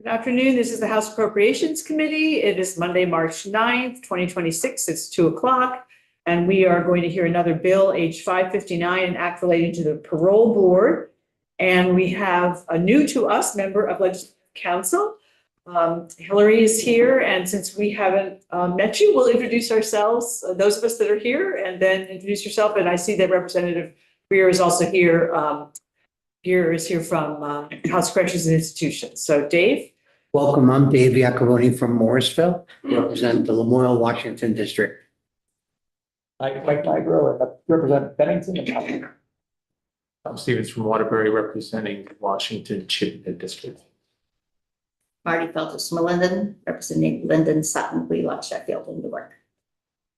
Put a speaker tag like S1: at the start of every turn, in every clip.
S1: Good afternoon. This is the House Appropriations Committee. It is Monday, March 9th, 2026. It's 2:00. And we are going to hear another bill, H 559, an act relating to the parole board. And we have a new to us member of Legislative Council. Hillary is here. And since we haven't met you, we'll introduce ourselves, those of us that are here, and then introduce yourself. And I see that Representative Greer is also here. Here from House Corrections and Institutions. So Dave.
S2: Welcome, I'm Dave Iacovoni from Morrisville, represent the Lamoille, Washington District.
S3: Mike Nigro, I represent Bennington.
S4: I'm Stevens from Waterbury, representing Washington Chittenden District.
S5: Marty Feltus from Linden, representing Linden, Sutton, Wheelock, Sheffield, and Newark.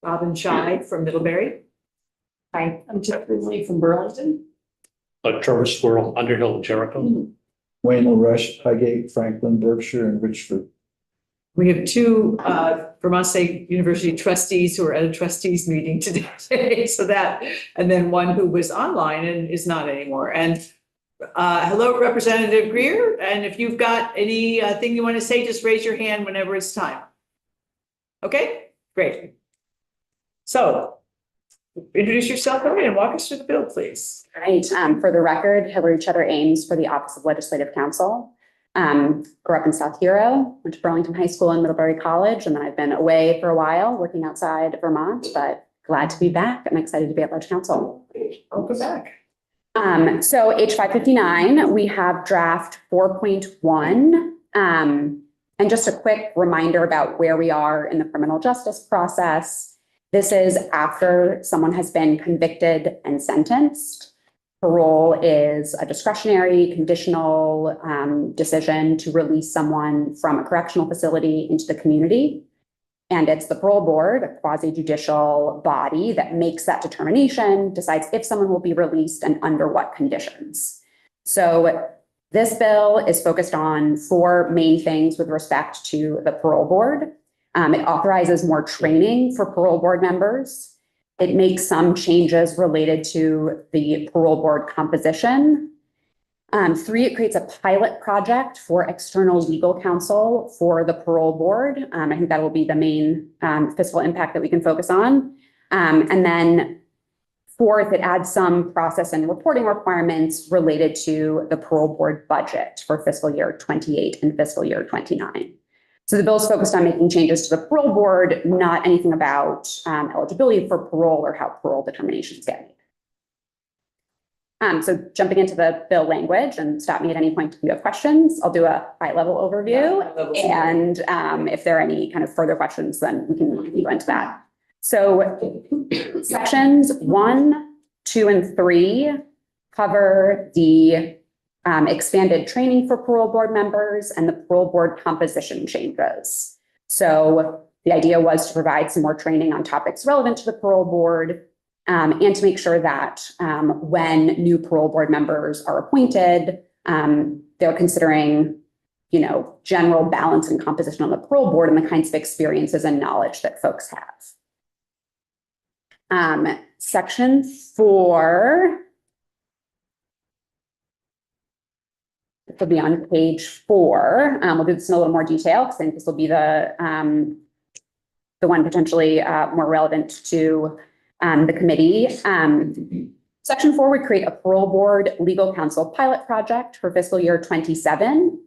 S1: Robin Scheid from Middlebury.
S5: Hi, I'm Jeffrey Lee from Burlington.
S6: Trevor Swirl, Underhill, Jericho.
S3: Wayne LaRush, Highgate, Franklin, Berkshire, and Richford.
S1: We have two Vermont State University trustees who are at a trustees meeting today. So that, and then one who was online and is not anymore. And hello, Representative Greer. And if you've got anything you want to say, just raise your hand whenever it's time. Okay, great. So introduce yourself, Hillary, and walk us through the bill, please.
S7: Right. For the record, Hillary Cheddar Ames for the Office of Legislative Counsel. Grew up in South Hero, went to Burlington High School and Middlebury College, and then I've been away for a while working outside Vermont, but glad to be back. I'm excited to be at Ledge Council.
S1: Welcome back.
S7: So H 559, we have draft 4.1. And just a quick reminder about where we are in the criminal justice process. This is after someone has been convicted and sentenced. Parole is a discretionary, conditional decision to release someone from a correctional facility into the community. And it's the parole board, a quasi-judicial body, that makes that determination, decides if someone will be released and under what conditions. So this bill is focused on four main things with respect to the parole board. It authorizes more training for parole board members. It makes some changes related to the parole board composition. 3, it creates a pilot project for external legal counsel for the parole board. I think that will be the main fiscal impact that we can focus on. And then 4th, it adds some process and reporting requirements related to the parole board budget for fiscal year 28 and fiscal year 29. So the bill is focused on making changes to the parole board, not anything about eligibility for parole or how parole determinations get made. So jumping into the bill language, and stop me at any point if you have questions. I'll do a high-level overview. And if there are any kind of further questions, then we can go into that. So sections 1, 2, and 3 cover the expanded training for parole board members and the parole board composition changes. So the idea was to provide some more training on topics relevant to the parole board and to make sure that when new parole board members are appointed, they're considering, general balance and composition on the parole board and the kinds of experiences and knowledge that folks have. Section 4. Will be on page 4. We'll do this in a little more detail because I think this will be the one potentially more relevant to the committee. Section 4 would create a parole board legal counsel pilot project for fiscal year 27.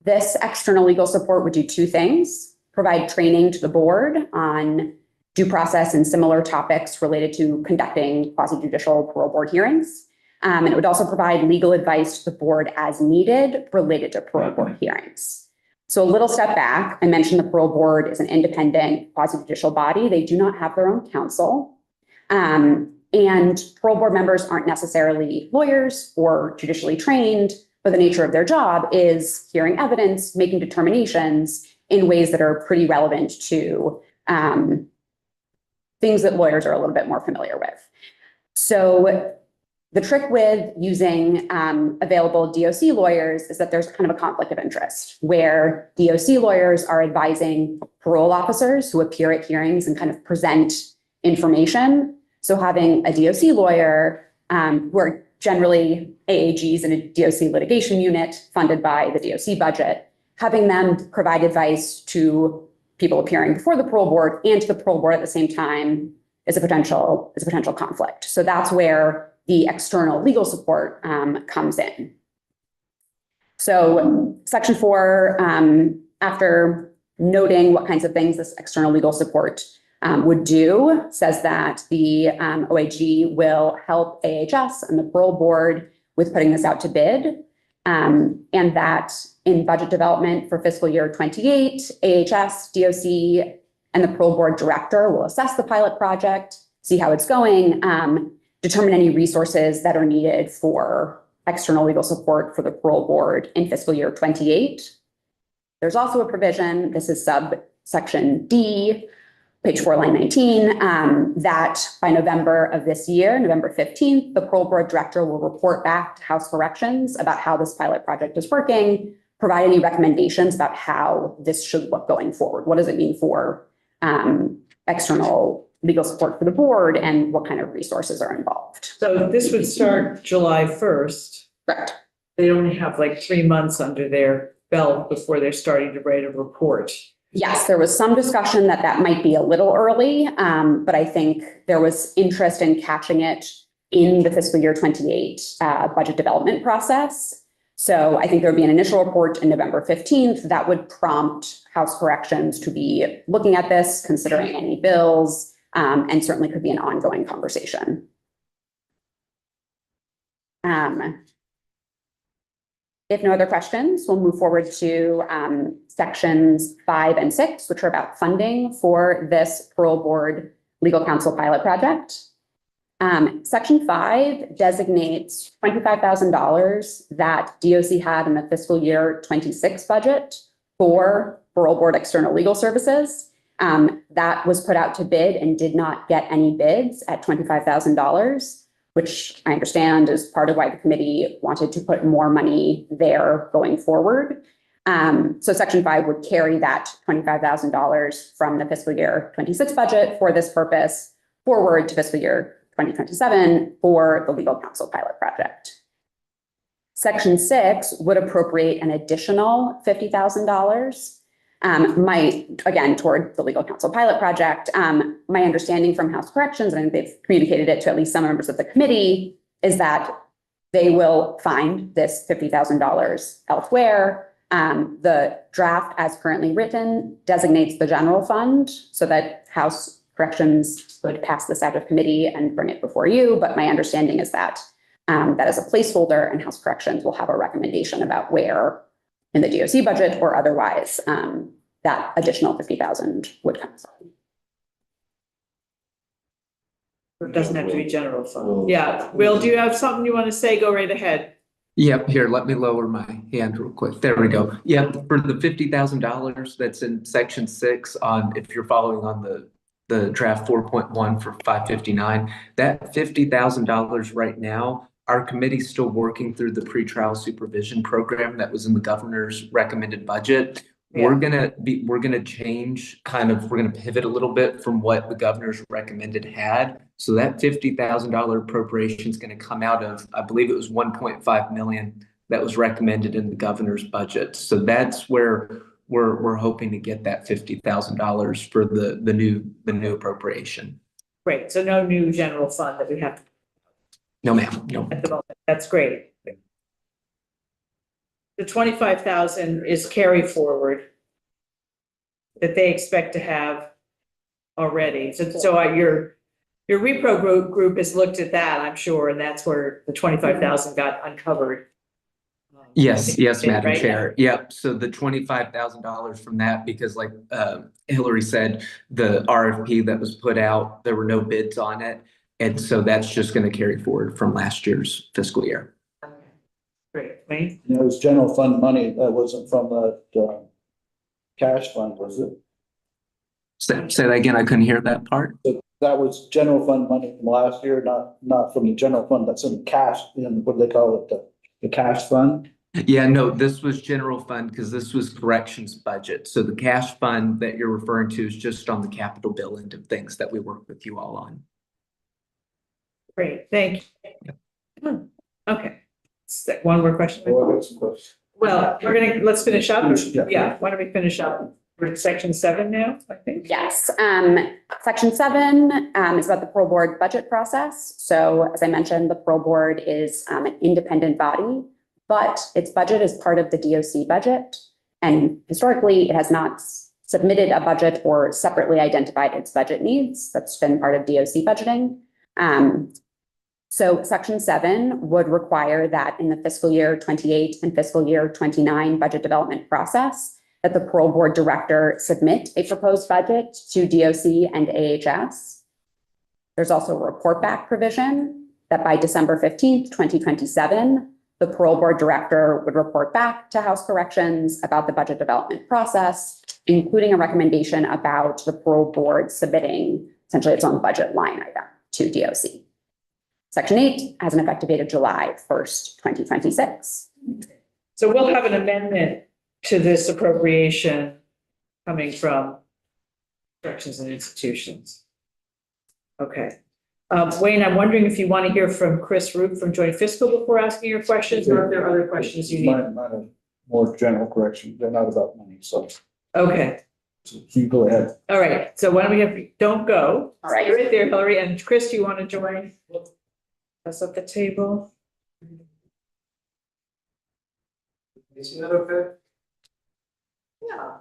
S7: This external legal support would do 2 things: provide training to the board on due process and similar topics related to conducting quasi-judicial parole board hearings. And it would also provide legal advice to the board as needed related to parole board hearings. So a little step back, I mentioned the parole board is an independent quasi-judicial body. They do not have their own counsel. And parole board members aren't necessarily lawyers or judicially trained, but the nature of their job is hearing evidence, making determinations in ways that are pretty relevant to things that lawyers are a little bit more familiar with. So the trick with using available DOC lawyers is that there's kind of a conflict of interest where DOC lawyers are advising parole officers who appear at hearings and kind of present information. So having a DOC lawyer who are generally AAGs in a DOC litigation unit funded by the DOC budget, having them provide advice to people appearing before the parole board and to the parole board at the same time is a potential conflict. So that's where the external legal support comes in. So section 4, after noting what kinds of things this external legal support would do, says that the OAG will help AHS and the parole board with putting this out to bid, and that in budget development for fiscal year 28, AHS, DOC, and the parole board director will assess the pilot project, see how it's going, determine any resources that are needed for external legal support for the parole board in fiscal year 28. There's also a provision, this is subsection D, page 4, line 19, that by November of this year, November 15th, the parole board director will report back to House Corrections about how this pilot project is working, provide any recommendations about how this should look going forward. What does it mean for external legal support for the board and what kind of resources are involved?
S1: So this would start July 1st.
S7: Correct.
S1: They only have like 3 months under their belt before they're starting to write a report.
S7: Yes, there was some discussion that that might be a little early, but I think there was interest in catching it in the fiscal year 28 budget development process. So I think there would be an initial report in November 15th that would prompt House Corrections to be looking at this, considering any bills, and certainly could be an ongoing conversation. If no other questions, we'll move forward to sections 5 and 6, which are about funding for this parole board legal counsel pilot project. Section 5 designates $25,000 that DOC had in the fiscal year 26 budget for parole board external legal services. That was put out to bid and did not get any bids at $25,000, which I understand is part of why the committee wanted to put more money there going forward. So section 5 would carry that $25,000 from the fiscal year 26 budget for this purpose forward to fiscal year 2027 for the legal counsel pilot project. Section 6 would appropriate an additional $50,000 again, toward the legal counsel pilot project. My understanding from House Corrections, and I think they've communicated it to at least some members of the committee, is that they will find this $50,000 elsewhere. The draft as currently written designates the general fund so that House Corrections would pass this out of committee and bring it before you. But my understanding is that that is a placeholder and House Corrections will have a recommendation about where in the DOC budget or otherwise that additional $50,000 would come from.
S1: It doesn't have to be general fund. Yeah, Will, do you have something you want to say? Go right ahead.
S8: Yep, here, let me lower my hand real quick. There we go. Yep, for the $50,000 that's in section 6 on, if you're following on the draft 4.1 for 559, that $50,000 right now, our committee's still working through the pretrial supervision program that was in the governor's recommended budget.
S1: Yeah.
S8: We're gonna change we're gonna pivot a little bit from what the governor's recommended had. So that $50,000 appropriation is gonna come out of, I believe it was 1.5 million that was recommended in the governor's budget. So that's where we're hoping to get that $50,000 for the new appropriation.
S1: Great. So no new general fund that we have
S8: No, ma'am, no.
S1: at the moment. That's great. The 25,000 is carry forward that they expect to have already. So your repro group has looked at that, I'm sure, and that's where the 25,000 got uncovered.
S8: Yes, Madam
S1: Right?
S8: Chair. Yep. So the $25,000 from that, because like Hillary said, the RFP that was put out, there were no bids on it. And so that's just going to carry forward from last year's fiscal year.
S1: Okay. Great. Wayne?
S3: And it was general fund money, that wasn't from that cash fund, was it?
S8: Say that again. I couldn't hear that part.
S3: That was general fund money from last year, not from the general fund, that's in cash, in what do they call it, the cash fund?
S8: Yeah, no, this was general fund because this was corrections budget. So the cash fund that you're referring to is just on the capital bill end of things that we work with you all on.
S1: Great. Thank you. Okay. One more question.
S3: Oh, I got some questions.
S1: Well, let's finish up.
S3: Yeah.
S1: Yeah, why don't we finish up? We're in section 7 now, I think.
S7: Yes, section 7 is about the parole board budget process. So as I mentioned, the parole board is an independent body, but its budget is part of the DOC budget. And historically, it has not submitted a budget or separately identified its budget needs. That's been part of DOC budgeting. So section 7 would require that in the fiscal year 28 and fiscal year 29 budget development process, that the parole board director submit a proposed budget to DOC and AHS. There's also a report back provision that by December 15th, 2027, the parole board director would report back to House Corrections about the budget development process, including a recommendation about the parole board submitting essentially its own budget line item to DOC. Section 8 has an effective date of July 1st, 2026.
S1: So we'll have an amendment to this appropriation coming from corrections and institutions. Okay. Wayne, I'm wondering if you want to hear from Chris Root from Joint Fiscal before asking your questions, or if there are other questions you need.
S3: Mine are more general correction. They're not about money, so
S1: Okay.
S3: you go ahead.
S1: All right. So why don't we have, don't go.
S7: All right.
S1: Stay right there, Hillary. And Chris, do you want to join us at the table?
S4: Is that okay?
S1: Yeah.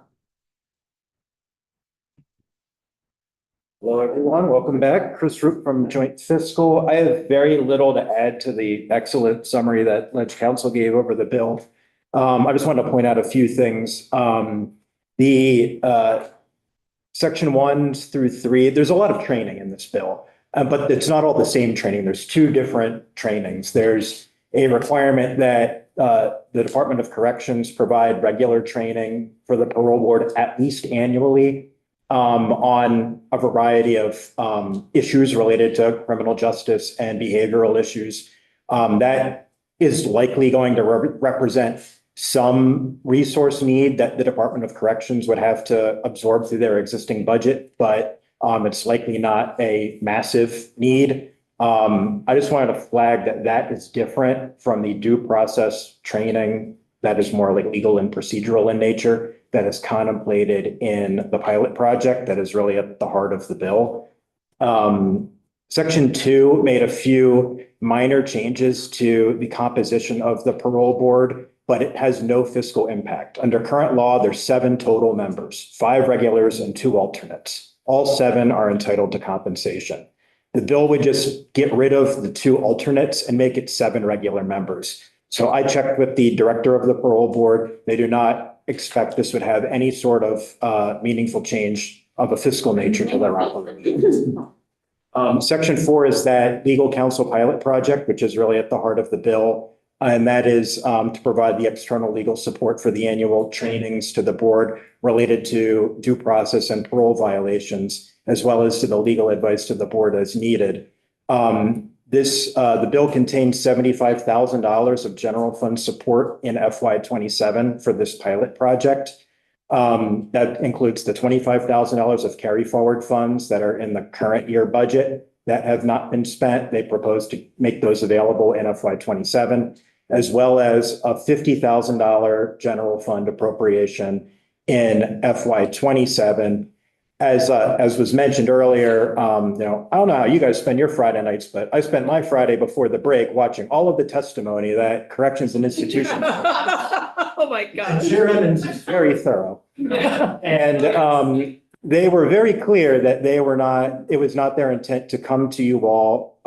S9: Hello, everyone. Welcome back. Chris Root from Joint Fiscal. I have very little to add to the excellent summary that Ledge Council gave over the bill. I just wanted to point out a few things. The section 1 through 3, there's a lot of training in this bill, but it's not all the same training. There's 2 different trainings. There's a requirement that the Department of Corrections provide regular training for the parole board at least annually on a variety of issues related to criminal justice and behavioral issues. That is likely going to represent some resource need that the Department of Corrections would have to absorb through their existing budget, but it's likely not a massive need. I just wanted to flag that that is different from the due process training that is more like legal and procedural in nature that is contemplated in the pilot project that is really at the heart of the bill. Section 2 made a few minor changes to the composition of the parole board, but it has no fiscal impact. Under current law, there's 7 total members, 5 regulars and 2 alternates. All 7 are entitled to compensation. The bill would just get rid of the 2 alternates and make it 7 regular members. So I checked with the director of the parole board. They do not expect this would have any sort of meaningful change of a fiscal nature to their operation. Section 4 is that legal counsel pilot project, which is really at the heart of the bill. And that is to provide the external legal support for the annual trainings to the board related to due process and parole violations, as well as to the legal advice to the board as needed. The bill contains $75,000 of general fund support in FY27 for this pilot project. That includes the $25,000 of carry forward funds that are in the current year budget that have not been spent. They propose to make those available in FY27, as well as a $50,000 general fund appropriation in FY27. As was mentioned earlier, I don't know how you guys spend your Friday nights, but I spent my Friday before the break watching all of the testimony that corrections and institutions.
S1: Oh, my gosh.
S9: Chair Evans is very thorough. And they were very clear that it was not their intent to come to you all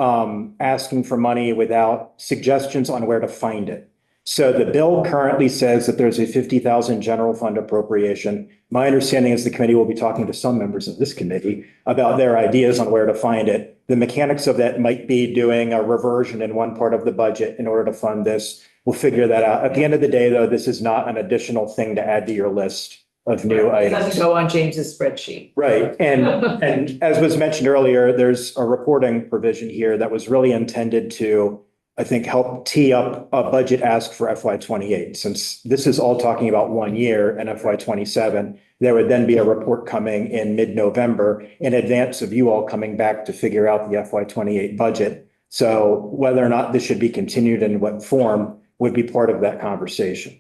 S9: asking for money without suggestions on where to find it. So the bill currently says that there's a $50,000 general fund appropriation. My understanding is the committee will be talking to some members of this committee about their ideas on where to find it. The mechanics of that might be doing a reversion in one part of the budget in order to fund this. We'll figure that out. At the end of the day, though, this is not an additional thing to add to your list of new
S1: It
S9: items.
S1: doesn't go on James's spreadsheet.
S9: Right. And as was mentioned earlier, there's a reporting provision here that was really intended to, I think, help tee up a budget ask for FY28. Since this is all talking about 1 year and FY27, there would then be a report coming in mid-November in advance of you all coming back to figure out the FY28 budget. So whether or not this should be continued in what form would be part of that conversation.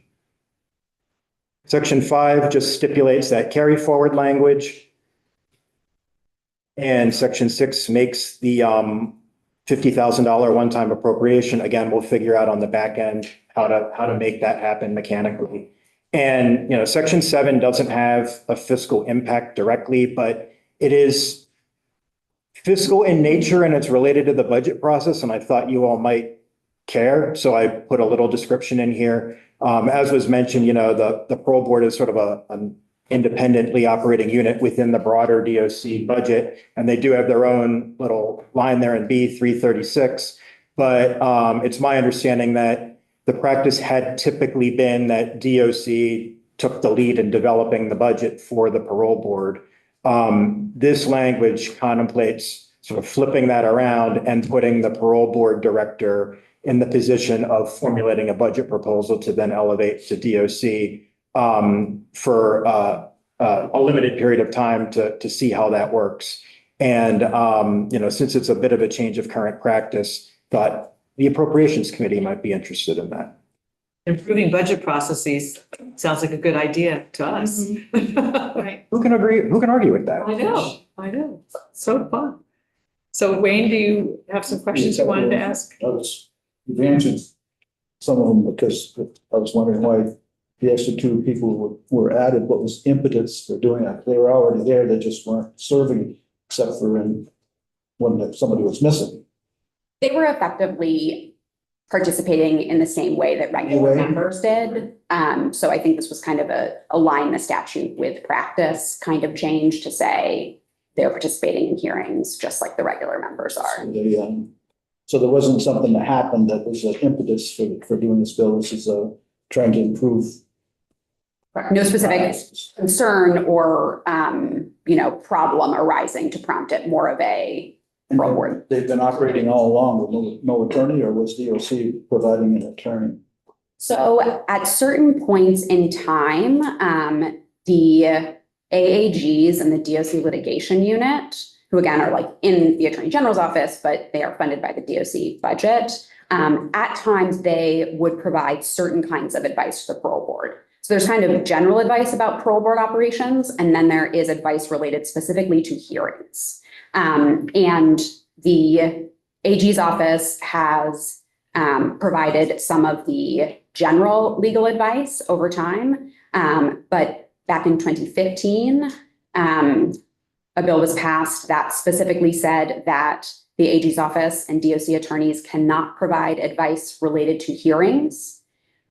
S9: Section 5 just stipulates that carry forward language. And section 6 makes the $50,000 one-time appropriation. Again, we'll figure out on the back end how to make that happen mechanically. And, section 7 doesn't have a fiscal impact directly, but it is fiscal in nature and it's related to the budget process. And I thought you all might care. So I put a little description in here. As was mentioned, the parole board is sort of an independently operating unit within the broader DOC budget. And they do have their own little line there in B 336. But it's my understanding that the practice had typically been that DOC took the lead in developing the budget for the parole board. This language contemplates sort of flipping that around and putting the parole board director in the position of formulating a budget proposal to then elevate to DOC for a limited period of time to see how that works. And, since it's a bit of a change of current practice, thought the Appropriations Committee might be interested in that.
S1: Improving budget processes sounds like a good idea to us.
S5: Right.
S9: Who can agree? Who can argue with that?
S1: I know. So fun. So Wayne, do you have some questions you wanted to ask?
S3: You've answered some of them because I was wondering why the extra 2 people were added. What was impetus for doing that? They were already there. They just weren't serving except for when somebody was missing.
S7: They were effectively participating in the same way that regular members did. So I think this was kind of a line in the statute with practice kind of change to say they're participating in hearings just like the regular members are.
S3: So there wasn't something that happened that was an impetus for doing this bill. This is trying to improve.
S7: No specific concern or, problem arising to prompt it, more of a parole board.
S3: They've been operating all along with no attorney, or was DOC providing an attorney?
S7: So at certain points in time, the AAGs and the DOC litigation unit, who again are like in the Attorney General's office, but they are funded by the DOC budget. At times they would provide certain kinds of advice to the parole board. So there's kind of general advice about parole board operations, and then there is advice related specifically to hearings. And the AG's office has provided some of the general legal advice over time. But back in 2015, a bill was passed that specifically said that the AG's office and DOC attorneys cannot provide advice related to hearings,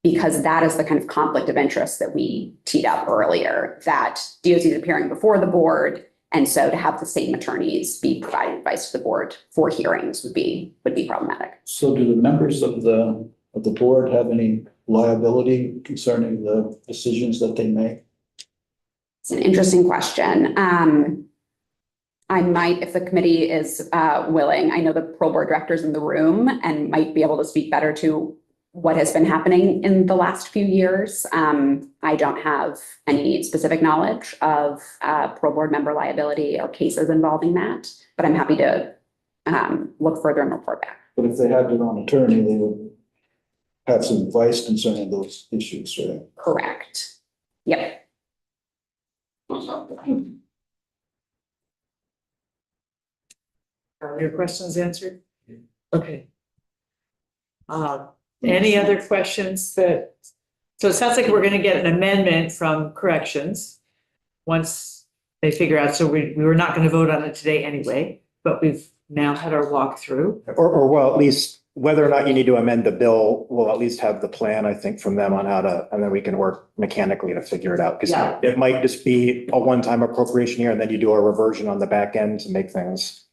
S7: because that is the kind of conflict of interest that we teed up earlier, that DOC is appearing before the board. And so to have the same attorneys be providing advice to the board for hearings would be problematic.
S3: So do the members of the board have any liability concerning the decisions that they make?
S7: It's an interesting question. I might, if the committee is willing, I know the parole board director's in the room and might be able to speak better to what has been happening in the last few years. I don't have any specific knowledge of parole board member liability or cases involving that, but I'm happy to look further and report back.
S3: But if they had their own attorney, they would have some advice concerning those issues, right?
S7: Correct. Yep.
S1: Are your questions answered? Okay. Any other questions so it sounds like we're going to get an amendment from corrections once they figure out. So we were not going to vote on it today anyway, but we've now had our walkthrough.
S9: Or well, at least whether or not you need to amend the bill, we'll at least have the plan, I think, from them on how to, and then we can work mechanically to figure it out. Because it might just be a one-time appropriation here, and then you do a reversion on the back end to make things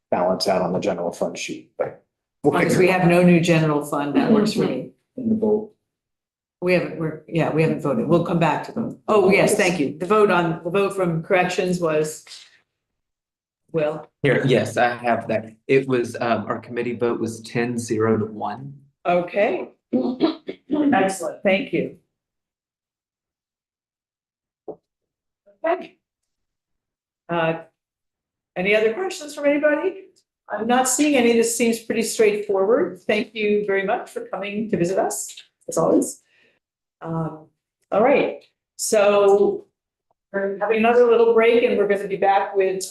S9: balance out on the general fund sheet. But
S1: Once we have no new general fund, that works for me.
S3: In the vote.
S1: We haven't voted. We'll come back to them. Oh, yes, thank you. The vote from corrections was Will.
S8: Here, yes, I have that. It was, our committee vote was 10-0-1.
S1: Okay. Excellent, thank you. Okay. Any other questions from anybody? I'm not seeing any. This seems pretty straightforward. Thank you very much for coming to visit us, as always. All right. So we're having another little break and we're going to be back with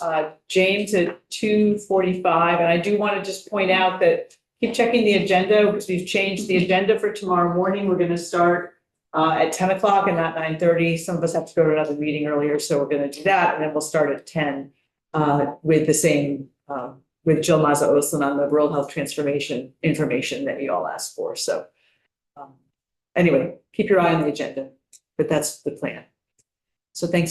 S1: James at 2:45. And I do want to just point out that keep checking the agenda because we've changed the agenda for tomorrow morning. We're going to start at 10 o'clock and not 9:30. Some of us have to go to another meeting earlier, so we're going to do that. And then we'll start at 10 with the same, with Jill Mazza Oslin on the rural health transformation information that you all asked for. So anyway, keep your eye on the agenda, but that's the plan. So thanks for